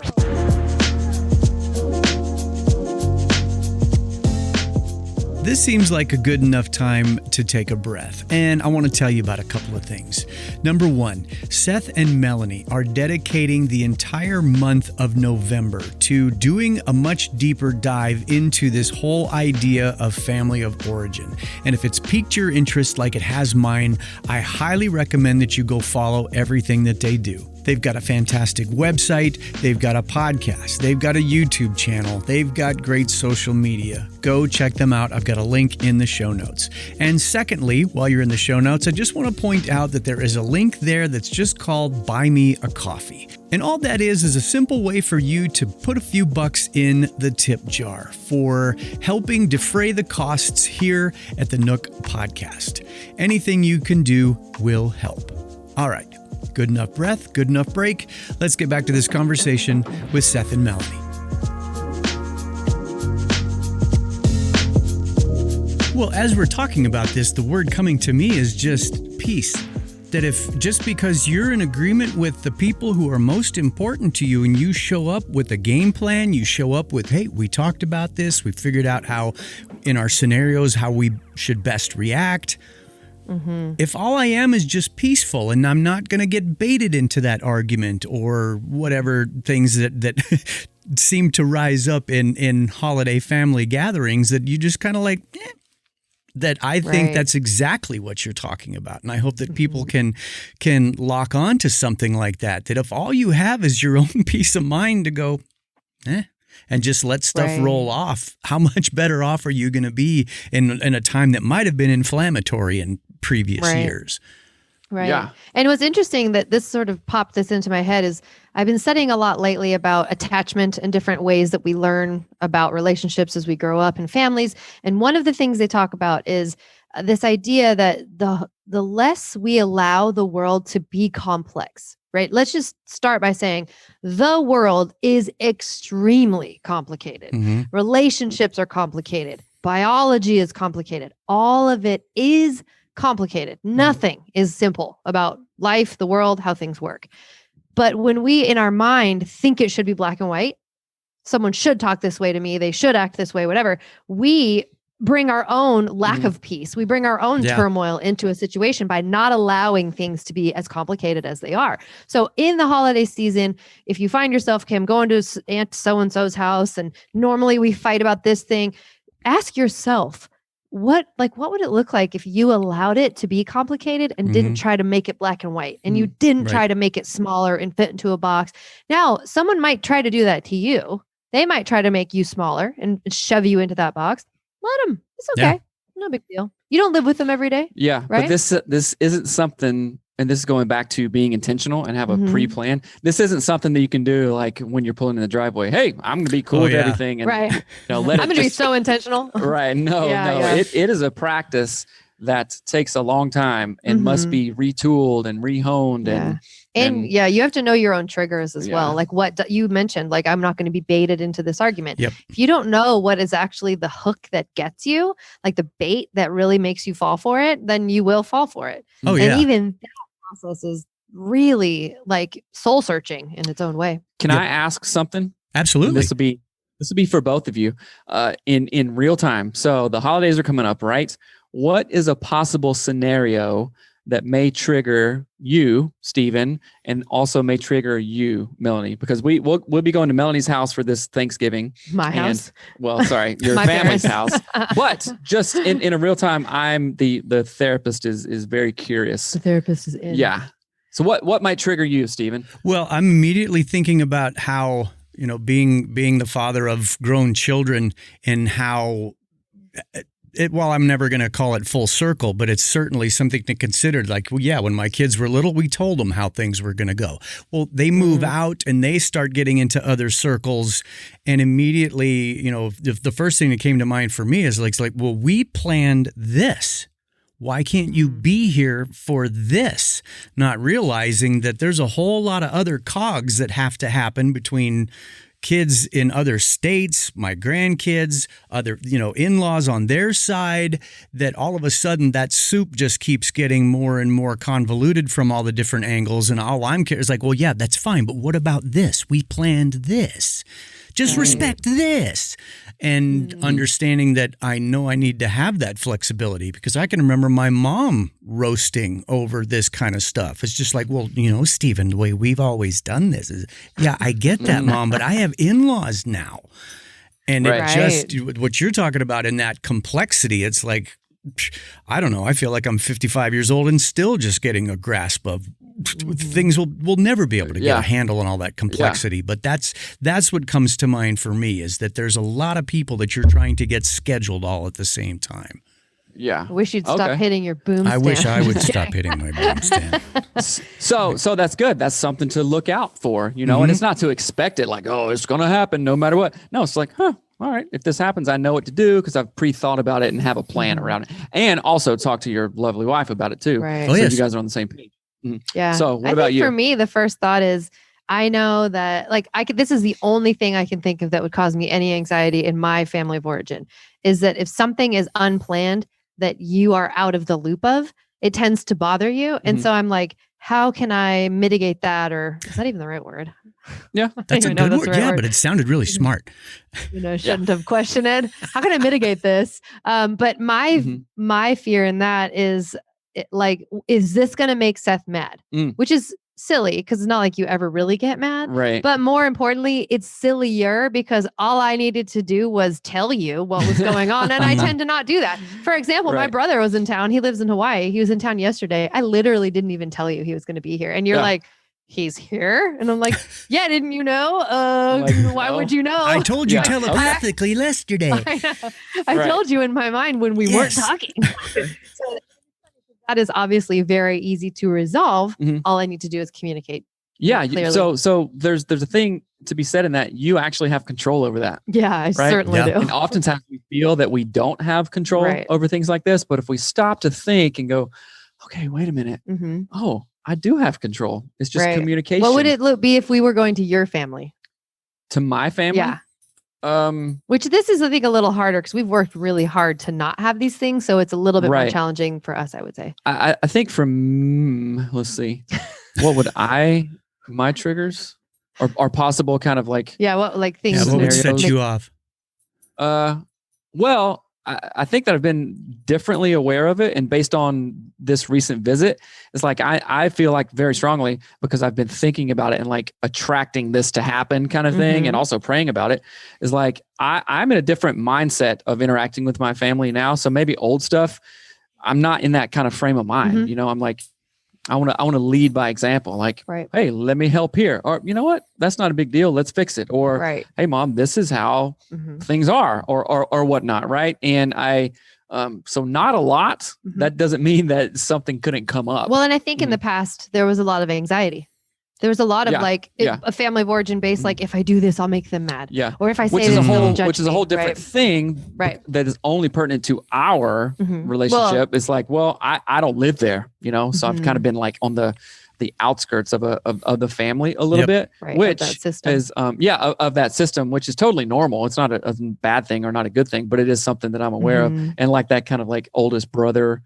This seems like a good enough time to take a breath, and I want to tell you about a couple of things. Number one, Seth and Melanie are dedicating the entire month of November to doing a much deeper dive into this whole idea of family of origin. And if it's piqued your interest like it has mine, I highly recommend that you go follow everything that they do. They've got a fantastic website. They've got a podcast. They've got a YouTube channel. They've got great social media. Go check them out. I've got a link in the show notes. And secondly, while you're in the show notes, I just want to point out that there is a link there that's just called Buy Me a Coffee. And all that is a simple way for you to put a few bucks in the tip jar for helping defray the costs here at the Nook Podcast. Anything you can do will help. All right. Good enough breath, good enough break. Let's get back to this conversation with Seth and Melanie. Well, as we're talking about this, the word coming to me is just peace. That if just because you're in agreement with the people who are most important to you and you show up with a game plan, you show up with, hey, we talked about this, we figured out how in our scenarios, how we should best react. If all I am is just peaceful and I'm not going to get baited into that argument or whatever things that seem to rise up in holiday family gatherings, that you just kind of like, that I think that's exactly what you're talking about. And I hope that people can lock on to something like that, that if all you have is your own peace of mind to go, and just let stuff roll off, how much better off are you going to be in a time that might have been inflammatory in previous years? Right. Yeah. And what's interesting that this sort of popped this into my head is I've been studying a lot lately about attachment and different ways that we learn about relationships as we grow up in families. And one of the things they talk about is this idea that the less we allow the world to be complex, right? Let's just start by saying the world is extremely complicated. Relationships are complicated. Biology is complicated. All of it is complicated. Nothing is simple about life, the world, how things work. But when we, in our mind, think it should be black and white, someone should talk this way to me, they should act this way, whatever, we bring our own lack of peace. We bring our own turmoil into a situation by not allowing things to be as complicated as they are. So in the holiday season, if you find yourself, okay, I'm going to Aunt so-and-so's house and normally we fight about this thing, ask yourself, what would it look like if you allowed it to be complicated and didn't try to make it black and white, and you didn't try to make it smaller and fit into a box? Now, someone might try to do that to you. They might try to make you smaller and shove you into that box. Let them. It's okay. Yeah. No big deal. You don't live with them every day. Yeah. Right? But this isn't something, and this is going back to being intentional and have a pre-plan. This isn't something that you can do like when you're pulling in the driveway. Hey, I'm going to be cool with everything. And, let I'm going to be so intentional. Right. No. It is a practice that takes a long time and must be retooled and rehoned. And you have to know your own triggers as well. Like what you mentioned, like, I'm not going to be baited into this argument. Yep. If you don't know what is actually the hook that gets you, like the bait that really makes you fall for it, then you will fall for it. Oh, and yeah. even that process is really like soul searching in its own way. Can I ask something? Absolutely. This will be for both of you in real time. So the holidays are coming up, right? What is a possible scenario that may trigger you, Stephen, and also may trigger you, Melanie? Because we'll be going to Melanie's house for this Thanksgiving. My house. Well, sorry, your My family's parents. house. But just in a real time, I'm the therapist is very curious. The therapist is in. Yeah. So what might trigger you, Stephen? Well, I'm immediately thinking about how, being the father of grown children and how well, I'm never going to call it full circle, but it's certainly something to consider. Like, well, yeah, when my kids were little, we told them how things were going to go. Well, they move out and they start getting into other circles. And immediately, the first thing that came to mind for me is like, well, we planned this. Why can't you be here for this? Not realizing that there's a whole lot of other cogs that have to happen between kids in other states, my grandkids, other, in-laws on their side, that all of a sudden that soup just keeps getting more and more convoluted from all the different angles. And all I'm is like, well, yeah, that's fine. But what about this? We planned this. Just respect this. And understanding that I know I need to have that flexibility, because I can remember my mom roasting over this kind of stuff. It's just like, well, Stephen, the way we've always done this is, yeah, I get that, Mom, but I have in-laws now. And it just, what you're talking about in that complexity, it's like, I don't know. I feel like I'm 55 years old and still just getting a grasp of things. We'll never be able to get a handle on all that complexity. Yeah. But that's what comes to mind for me, is that there's a lot of people that you're trying to get scheduled all at the same time. Yeah. I wish you'd stop hitting your boom stand. I wish I would stop hitting my boom stand. So that's good. That's something to look out for, and it's not to expect it like, oh, it's going to happen no matter what. No, it's like, all right, if this happens, I know what to do because I've pre-thought about it and have a plan around it. And also talk to your lovely wife about it too. Right. Oh, so yes. you guys are on the same page. Yeah. So what about you? For me, the first thought is, I know that this is the only thing I can think of that would cause me any anxiety in my family of origin, is that if something is unplanned that you are out of the loop of, it tends to bother you. And so I'm like, how can I mitigate that? Or is that even the right word? Yeah, that's a good word. Yeah, but it sounded really smart. Shouldn't have questioned it. How can I mitigate this? But my fear in that is is this going to make Seth mad? Which is silly, because it's not like you ever really get mad. Right. But more importantly, it's sillier because all I needed to do was tell you what was going on. And I tend to not do that. For example, my brother was in town. He lives in Hawaii. He was in town yesterday. I literally didn't even tell you he was going to be here. And you're like, he's here? And I'm like, yeah, didn't you know? Why would you know? I told you telepathically yesterday. I told you in my mind when we weren't talking. So that is obviously very easy to resolve. All I need to do is communicate. Yeah. So there's a thing to be said in that you actually have control over that. Yeah, I certainly do. And oftentimes we feel that we don't have control over things like this. But if we stop to think and go, okay, wait a minute. Oh, I do have control. It's just communication. What would it be if we were going to your family? To my family? Yeah. Which this is, I think, a little harder because we've worked really hard to not have these things. So it's a little bit more challenging for us, I would say. I think let's see, what would my triggers are possible kind of like. Yeah. What things. Yeah, what would set you off? Well, I think that I've been differently aware of it. And based on this recent visit, it's like I feel like very strongly, because I've been thinking about it and like attracting this to happen kind of thing, and also praying about it, is like I'm in a different mindset of interacting with my family now. So maybe old stuff, I'm not in that kind of frame of mind. I'm like, I want to lead by example. Like, hey, let me help here. Or, you know what? That's not a big deal. Let's fix it. Or, hey, Mom, this is how things are, or whatnot. Right. And so not a lot. That doesn't mean that something couldn't come up. Well, and I think in the past, there was a lot of anxiety. There was a lot of Yeah. a family of origin based, like if I do this, I'll make them mad. Yeah. Or if I say which is this, a whole they'll judge which is a whole me, different thing Right. that is only pertinent to our relationship. It's like, well, I don't live there, so I've kind of been like on the outskirts of the family a little bit, Right, which of that system. is of that system, which is totally normal. It's not a bad thing or not a good thing, but it is something that I'm aware of. And like that kind of like oldest brother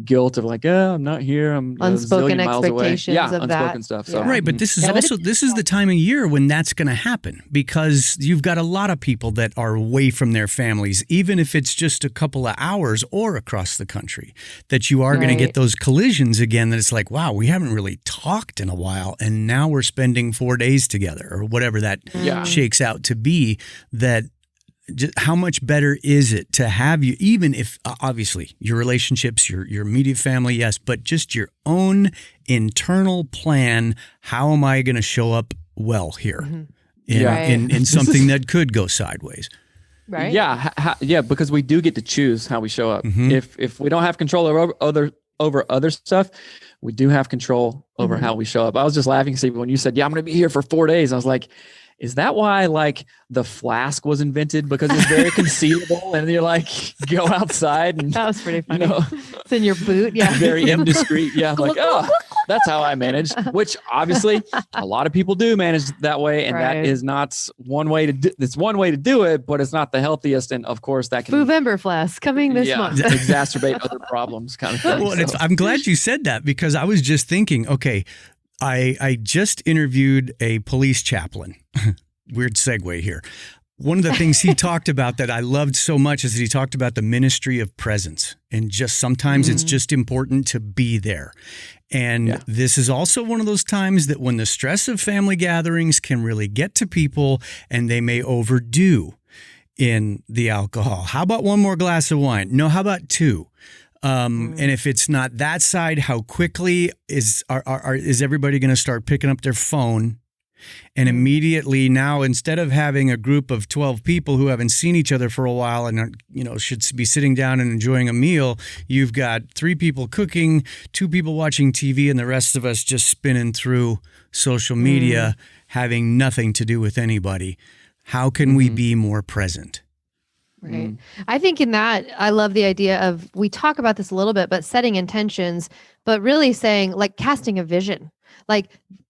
guilt of like, I'm not here. I'm unspoken a zillion miles away. expectations Yeah, of unspoken that. stuff. So Yeah. Right, but this is this is the time of year when that's going to happen, because you've got a lot of people that are away from their families, even if it's just a couple of hours or across the country, that you are going to get those collisions again, that it's like, wow, we haven't really talked in a while, and now we're spending 4 days together or whatever that shakes out to be. That just how much better is it to have you, even if obviously your relationships, your immediate family, yes, but just your own internal plan. How am I going to show up well here in something that could go sideways? Right. Yeah. Because we do get to choose how we show up. If we don't have control over other stuff, we do have control over how we show up. I was just laughing, Steve, when you said, I'm going to be here for 4 days. I was like, is that why like the flask was invented? Because it's very concealable, and you're like, go outside. And that was pretty funny. It's in your boot. Yeah. Very indiscreet. Yeah. Like, that's how I manage, which obviously a lot of people do manage that way. And that is not one way to do. It's one way to do it, but it's not the healthiest. And of course that can Movember flask coming this month. exacerbate other problems kind of thing. Well, I'm glad you said that, because I was just thinking, okay, I just interviewed a police chaplain. Weird segue here. One of the things he talked about that I loved so much is that he talked about the ministry of presence, and just sometimes it's just important to be there. And this is also one of those times that when the stress of family gatherings can really get to people, and they may overdo in the alcohol. How about one more glass of wine? No, how about two? And if it's not that side, how quickly is everybody going to start picking up their phone? And immediately now, instead of having a group of 12 people who haven't seen each other for a while and should be sitting down and enjoying a meal, you've got 3 people cooking, 2 people watching TV, and the rest of us just spinning through social media, having nothing to do with anybody. How can we be more present? Right. I think in that, I love the idea of, we talk about this a little bit, but setting intentions, but really saying, like, casting a vision. Like,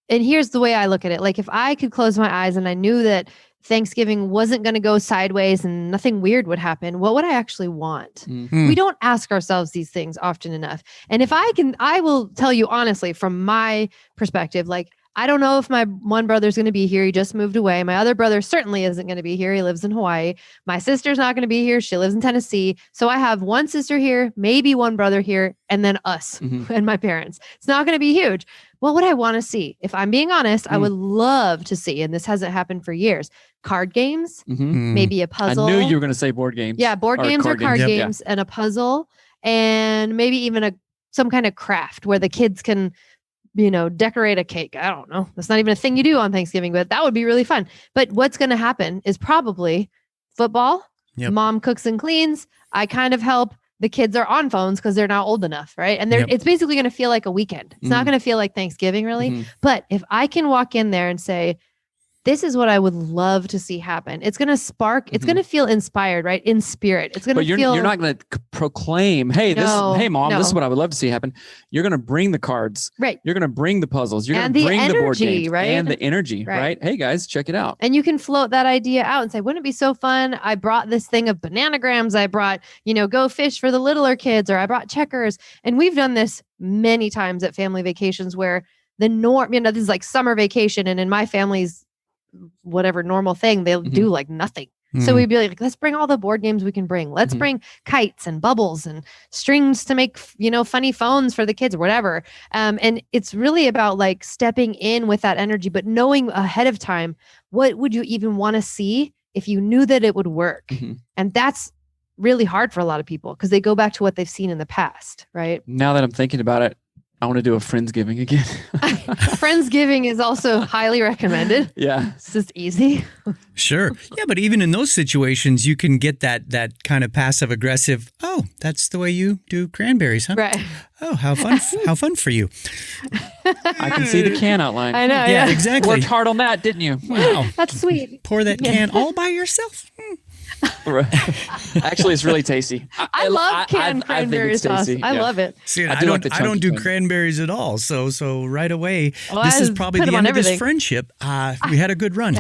and here's the way I look at it. Like, if I could close my eyes and I knew that Thanksgiving wasn't going to go sideways and nothing weird would happen, what would I actually want? We don't ask ourselves these things often enough. And if I will tell you honestly, from my perspective, like, I don't know if my one brother's going to be here. He just moved away. My other brother certainly isn't going to be here. He lives in Hawaii. My sister's not going to be here. She lives in Tennessee. So I have one sister here, maybe one brother here, and then us and my parents. It's not going to be huge. What would I want to see? If I'm being honest, I would love to see, and this hasn't happened for years, card games, maybe a puzzle. I knew you were going to say board games. Yeah, board games or card games and a puzzle, and maybe even some kind of craft where the kids can decorate a cake. I don't know. That's not even a thing you do on Thanksgiving, but that would be really fun. But what's going to happen is probably football. Mom cooks and cleans. I kind of help. The kids are on phones because they're not old enough, right? And it's basically going to feel like a weekend. It's not going to feel like Thanksgiving, really. But if I can walk in there and say, this is what I would love to see happen, it's going to spark, it's going to feel inspired, right? In spirit. It's going to feel... You're not going to proclaim, hey, Mom, this is what I would love to see happen. You're going to bring the cards. Right. You're going to bring the puzzles. You're going to bring the board games. Right? And the energy, right? Hey, guys, check it out. And you can float that idea out and say, wouldn't it be so fun? I brought this thing of bananagrams. I brought, go fish for the littler kids, or I brought checkers. And we've done this many times at family vacations where the norm, this is like summer vacation. And in my family's whatever normal thing, they'll do like nothing. So we'd be like, let's bring all the board games we can bring. Let's bring kites and bubbles and strings to make, funny phones for the kids or whatever. And it's really about like stepping in with that energy, but knowing ahead of time, what would you even want to see if you knew that it would work? And that's really hard for a lot of people because they go back to what they've seen in the past, right? Now that I'm thinking about it, I want to do a Friendsgiving again. Friendsgiving is also highly recommended. Yeah. It's just easy. Sure. Yeah, but even in those situations, you can get that kind of passive aggressive, oh, that's the way you do cranberries, huh? Right. Oh, how fun how fun for you. I can see the can outline. I know. Yeah, Yeah. exactly. Worked hard on that, didn't you? Wow. That's sweet. Pour that can all by yourself. Actually, it's really tasty. I love canned I think cranberry it's sauce. tasty. I Yeah. love it. See, I I do like don't the I don't chunky do kind. cranberries at all. So right away, Well, this I is probably put the 'em end on of this everything. friendship. We had a good run.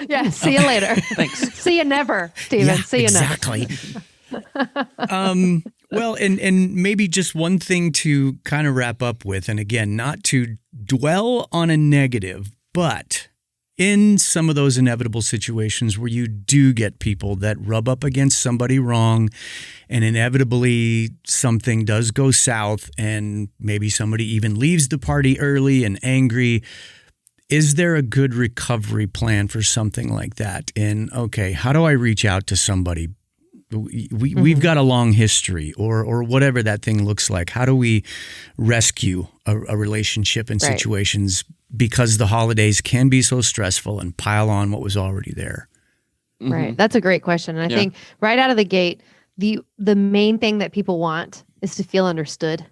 Yeah. See you later. Thanks. See you never, Steven. Yeah, See you exactly. Well, and maybe just one thing to kind of wrap up with, and again, not to dwell on a negative, but in some of those inevitable situations where you do get people that rub up against somebody wrong, and inevitably something does go south, and maybe somebody even leaves the party early and angry. Is there a good recovery plan for something like that? And okay, how do I reach out to somebody? We've got a long history, or whatever that thing looks like. How do we rescue a relationship in Right. situations because the holidays can be so stressful and pile on what was already there? Right. That's a great question. And I Yeah. think right out of the gate, the main thing that people want is to feel understood,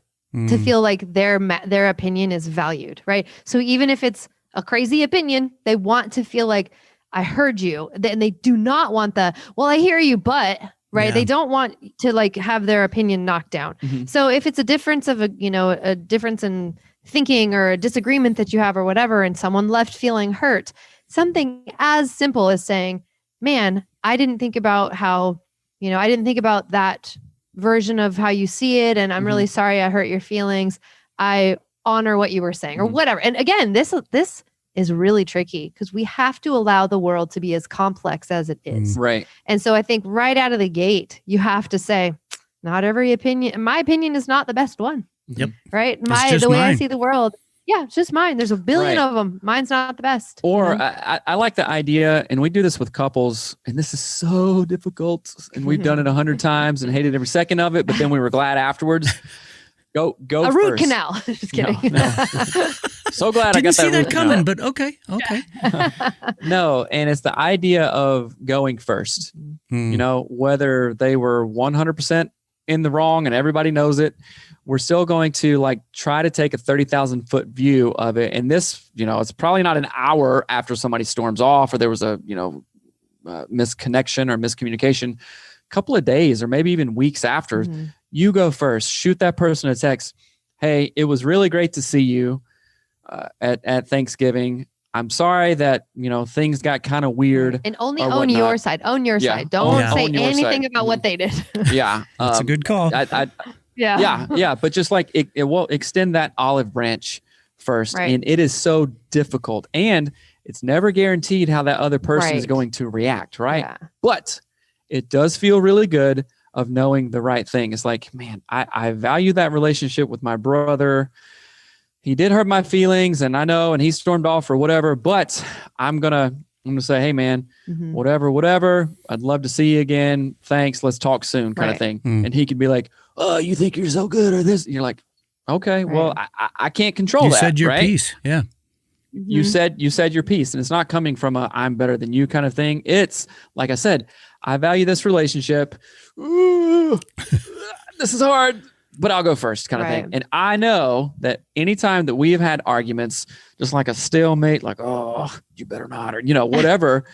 to feel like their opinion is valued, right? So even if it's a crazy opinion, they want to feel like I heard you. And they do not want well, I hear you, but right. Yeah. They don't want to like have their opinion knocked down. Mhm. So if it's a difference of a difference in thinking or a disagreement that you have or whatever, and someone left feeling hurt, something as simple as saying, man, I didn't think about that version of how you see it. And I'm really sorry I hurt your feelings. I honor what you were saying or whatever. And again, this is really tricky because we have to allow the world to be as complex as it is. Right. And so I think right out of the gate, you have to say, not every opinion, my opinion is not the best one. Yep. Right. just The way I mine. see the world. Yeah, it's just mine. There's a billion Right. of them. Mine's not the best. Or you know? I like the idea, and we do this with couples, and this is so difficult, and we've done it 100 times and hated every second of it, but then we were glad afterwards. Go a root first. canal. Just kidding. No. So glad I Didn't got see that that root canal. coming, but okay. No, and it's the idea of going first. You know, whether they were 100% in the wrong and everybody knows it, we're still going to like try to take a 30,000 foot view of it. And this, it's probably not an hour after somebody storms off or there was a, misconnection or miscommunication, a couple of days or maybe even weeks after. You go first, shoot that person a text. Hey, it was really great to see you at Thanksgiving. I'm sorry that, things got kind of weird. And only or own your whatnot. side. Own your Yeah. side. Don't Yeah. say Own your anything side. about what they did. Yeah. That's a good call. Yeah. Yeah. But just like it will extend that olive branch first. Right. And it is so difficult. And it's never guaranteed how that other person is Right. going to react. Right. Yeah. But it does feel really good of knowing the right thing. It's like, man, I value that relationship with my brother. He did hurt my feelings and I know, and he stormed off or whatever, but I'm going to say, hey man, whatever. I'd love to see you again. Thanks. Let's talk soon kind of Right. thing. Mm. And he could be like, oh, you think you're so good or this? You're like, okay, well, I can't control You that. said your right? piece. Yeah. You said your piece, and it's not coming from a I'm better than you kind of thing. It's like I said, I value this relationship. Ooh, this is hard, but I'll go first kind of Right. thing. And I know that anytime that we have had arguments, just like a stalemate, like, oh, you better not, or, whatever,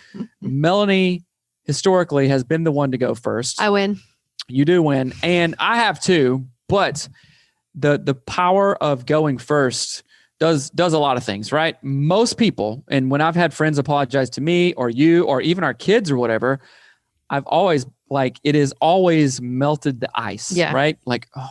Melanie historically has been the one to go first. I win. You do win. And I have too, but the power of going first does a lot of things, right? Most people, and when I've had friends apologize to me or you or even our kids or whatever, I've always it is always melted the ice, Yeah. right? Like, oh,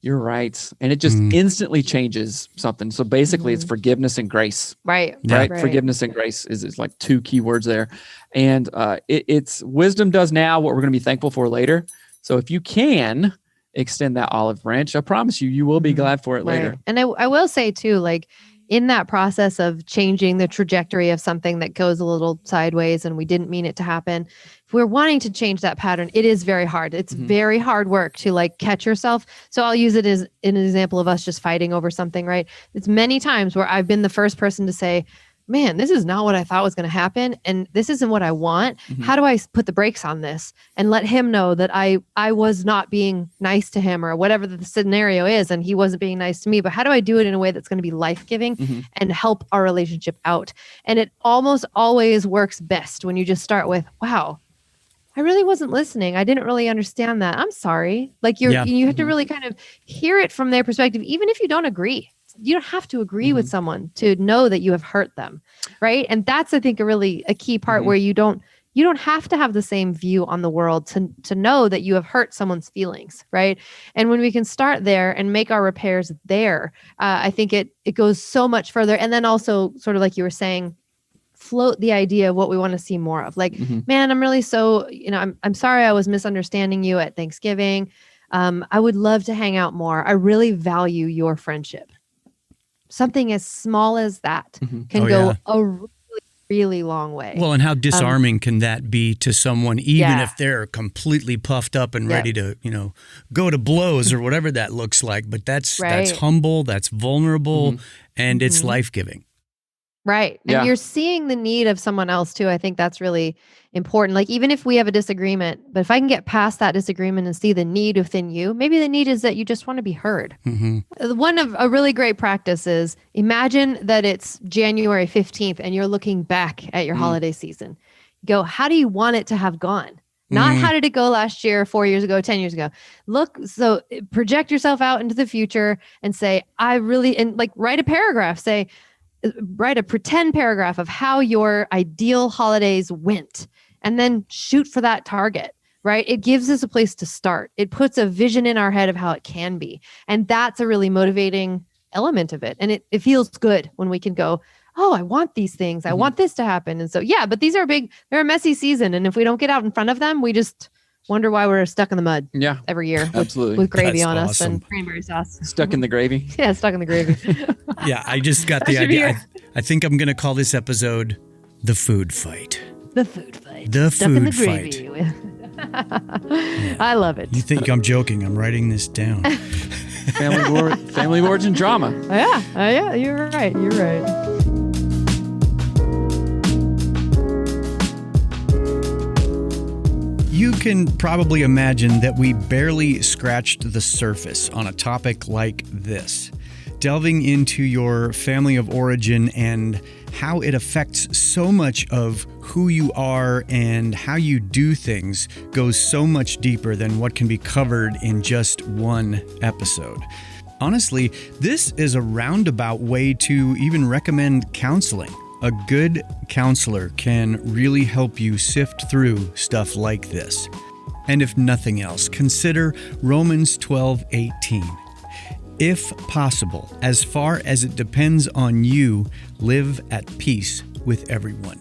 you're right. And it just instantly changes something. So basically it's forgiveness and grace, Right. right? Right. Forgiveness and grace is like two key words there. And it's wisdom does now what we're going to be thankful for later. So if you can extend that olive branch, I promise you will be glad for it later. Right. And I will say too, like, in that process of changing the trajectory of something that goes a little sideways and we didn't mean it to happen, if we're wanting to change that pattern, it is very hard. It's very hard work to like catch yourself. So I'll use it as an example of us just fighting over something, right? It's many times where I've been the first person to say, man, this is not what I thought was going to happen. And this isn't what I want. How do I put the brakes on this and let him know that I was not being nice to him or whatever the scenario is, and he wasn't being nice to me, but how do I do it in a way that's going to be life-giving and help our relationship out? And it almost always works best when you just start with, wow, I really wasn't listening. I didn't really understand that. I'm sorry. Like you have to really kind of hear it from their perspective, even if you don't agree. You don't have to agree with someone to know that you have hurt them, right? And that's, I think, a key part where you don't have to have the same view on the world to know that you have hurt someone's feelings, right? And when we can start there and make our repairs there, I think it goes so much further. And then also, sort of like you were saying, float the idea of what we want to see more of. Like, man, I'm really I'm sorry I was misunderstanding you at Thanksgiving. I would love to hang out more. I really value your friendship. Something as small as that can go a really, really long way. Well, and how disarming can that be to someone, even if they're completely puffed up and ready to, go to blows or whatever that looks like. But that's humble, that's vulnerable, and it's life-giving. Right. And you're seeing the need of someone else too. I think that's really important. Like, even if we have a disagreement, but if I can get past that disagreement and see the need within you, maybe the need is that you just want to be heard. One of a really great practice is imagine that it's January 15th and you're looking back at your holiday season. Go, how do you want it to have gone? Not how did it go last year, 4 years ago, 10 years ago. So project yourself out into the future and say, write a paragraph, write a pretend paragraph of how your ideal holidays went, and then shoot for that target, right? It gives us a place to start. It puts a vision in our head of how it can be. And that's a really motivating element of it. And it feels good when we can go, oh, I want these things. I want this to happen. And so, but these are they're a messy season. And if we don't get out in front of them, we just wonder why we're stuck in the mud every year with gravy on us and cranberry sauce. Stuck in the gravy? Yeah, stuck in the gravy. I just got the idea. I think I'm going to call this episode The Food Fight. The Food Fight. The Stuck Food in the Fight. Gravy. I love it. You think I'm joking? I'm writing this down. Family of origin drama. Yeah, you're right. You're right. You can probably imagine that we barely scratched the surface on a topic like this. Delving into your family of origin and how it affects so much of who you are and how you do things goes so much deeper than what can be covered in just one episode. Honestly, this is a roundabout way to even recommend counseling. A good counselor can really help you sift through stuff like this. And if nothing else, consider Romans 12:18. If possible, as far as it depends on you, live at peace with everyone.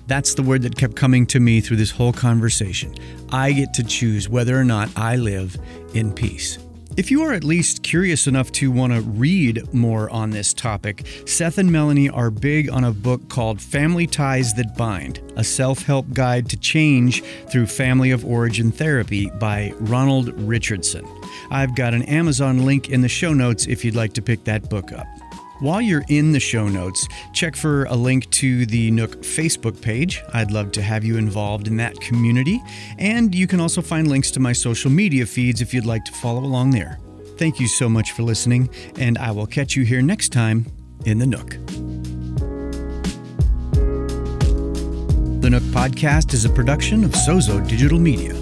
That's the word that kept coming to me through this whole conversation. I get to choose whether or not I live in peace. If you are at least curious enough to want to read more on this topic, Seth and Melanie are big on a book called Family Ties That Bind, a self-help guide to change through family of origin therapy by Ronald Richardson. I've got an Amazon link in the show notes if you'd like to pick that book up. While you're in the show notes, check for a link to the Nook Facebook page. I'd love to have you involved in that community. And you can also find links to my social media feeds if you'd like to follow along there. Thank you so much for listening, and I will catch you here next time in the Nook. The Nook Podcast is a production of Sozo Digital Media.